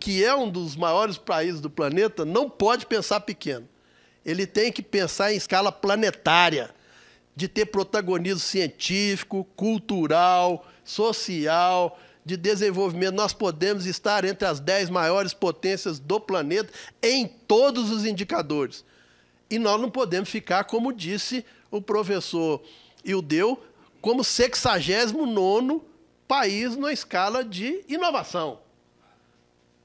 que é um dos maiores países do planeta, não pode pensar pequeno. Ele tem que pensar em escala planetária, de ter protagonismo científico, cultural, social, de desenvolvimento. Nós podemos estar entre as 10 maiores potências do planeta em todos os indicadores. E nós não podemos ficar, como disse o professor Ildeu, como 69º país na escala de inovação.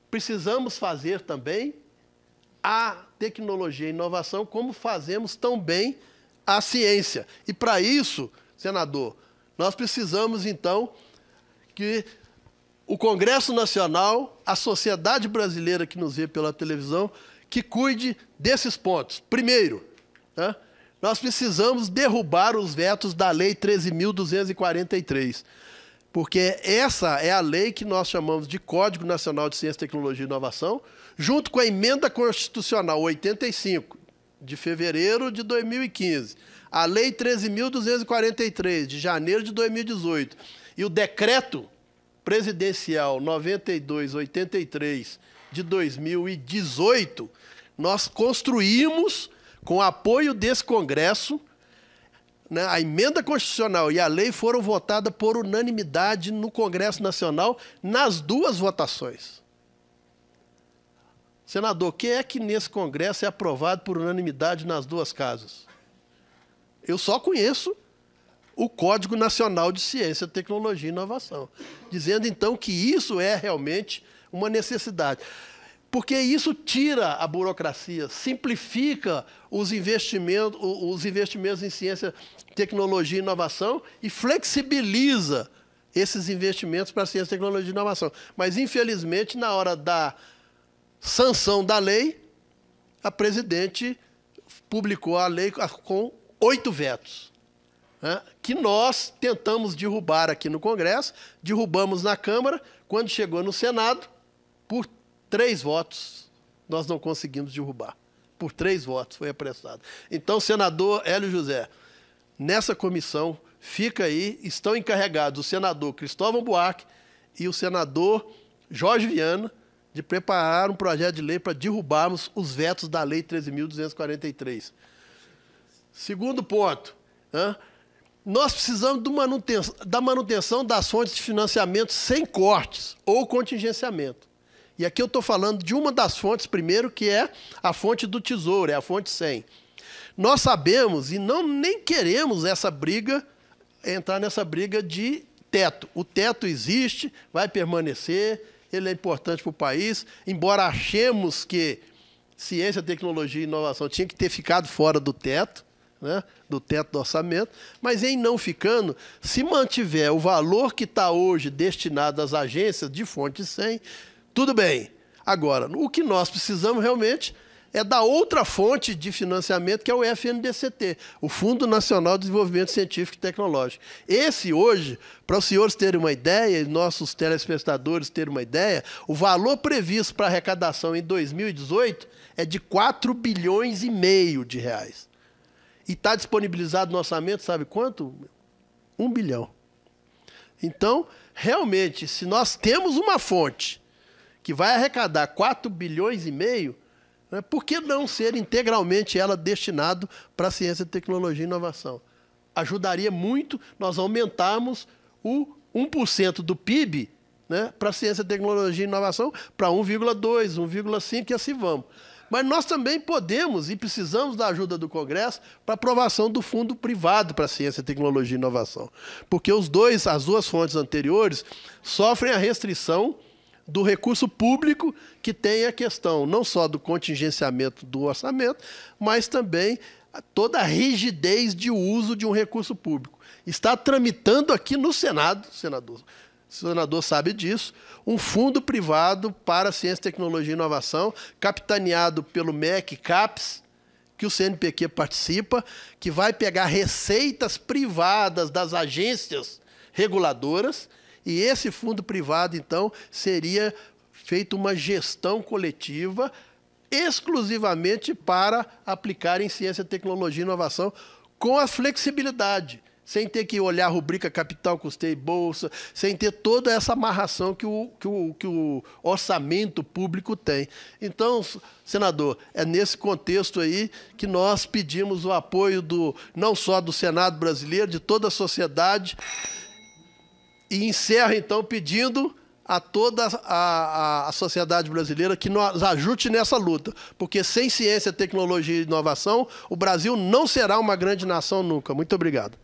Precisamos fazer também a tecnologia e inovação como fazemos tão bem a ciência. E para isso, senador, nós precisamos, então, que o Congresso Nacional, a sociedade brasileira que nos vê pela televisão, que cuide desses pontos. Primeiro, né, nós precisamos derrubar os vetos da Lei 13.243, porque essa é a lei que nós chamamos de Código Nacional de Ciência, Tecnologia e Inovação, junto com a Emenda Constitucional 85, de fevereiro de 2015, a Lei 13.243, de janeiro de 2018, e o Decreto Presidencial 9283, de 2018, nós construímos, com o apoio desse Congresso, né, a Emenda Constitucional e a lei foram votadas por unanimidade no Congresso Nacional nas duas votações. Senador, quem é que nesse Congresso é aprovado por unanimidade nas duas casas? Eu só conheço o Código Nacional de Ciência, Tecnologia e Inovação, dizendo, então, que isso é realmente uma necessidade. Porque isso tira a burocracia, simplifica os investimentos em ciência, tecnologia e inovação e flexibiliza esses investimentos para ciência, tecnologia e inovação. Mas, infelizmente, na hora da sanção da lei, a presidente publicou a lei com 8 vetos, né, que nós tentamos derrubar aqui no Congresso, derrubamos na Câmara, quando chegou no Senado, por 3 votos, nós não conseguimos derrubar. Por 3 votos foi apressado. Então, senador Hélio José, nessa comissão, fica aí, estão encarregados o senador Cristóvão Buarque e o senador Jorge Viana de preparar um projeto de lei para derrubarmos os vetos da Lei 13.243. Segundo ponto, né, nós precisamos da manutenção das fontes de financiamento sem cortes ou contingenciamento. E aqui eu estou falando de uma das fontes, primeiro, que é a fonte do Tesouro, é a fonte 100. Nós sabemos e nem queremos entrar nessa briga de teto. O teto existe, vai permanecer, ele é importante para o país, embora achemos que ciência, tecnologia e inovação tinha que ter ficado fora do teto, né, do teto do orçamento, mas em não ficando, se mantiver o valor que está hoje destinado às agências de fonte 100, tudo bem. Agora, o que nós precisamos realmente é da outra fonte de financiamento, que é o FNDCT, o Fundo Nacional de Desenvolvimento Científico e Tecnológico. Esse hoje, para os senhores terem uma ideia, e nossos telespectadores terem uma ideia, o valor previsto para arrecadação em 2018 é de 4,5 bilhões de reais. E está disponibilizado no orçamento, sabe quanto? 1 bilhão. Então, realmente, se nós temos uma fonte que vai arrecadar 4,5 bilhões, né, por que não ser integralmente ela destinado para a ciência, tecnologia e inovação? Ajudaria muito nós aumentarmos o 1% do PIB, né, para a ciência, tecnologia e inovação para 1,2, 1,5 e assim vamos. Mas nós também podemos e precisamos da ajuda do Congresso para aprovação do fundo privado para a ciência, tecnologia e inovação. Porque as duas fontes anteriores sofrem a restrição do recurso público, que tem a questão não só do contingenciamento do orçamento, mas também toda a rigidez de uso de um recurso público. Está tramitando aqui no Senado, o senador sabe disso, um fundo privado para ciência, tecnologia e inovação, capitaneado pelo MEC CAPES, que o CNPq participa, que vai pegar receitas privadas das agências reguladoras, e esse fundo privado, então, seria feita uma gestão coletiva exclusivamente para aplicar em ciência, tecnologia e inovação com a flexibilidade. sem ter que olhar a rubrica capital, custeio e bolsa, sem ter toda essa amarração que o orçamento público tem. Então, senador, é nesse contexto aí que nós pedimos o apoio não só do Senado brasileiro, de toda a sociedade, e encerro, então, pedindo a toda a sociedade brasileira que nos ajude nessa luta, porque sem ciência, tecnologia e inovação, o Brasil não será uma grande nação nunca. Muito obrigado.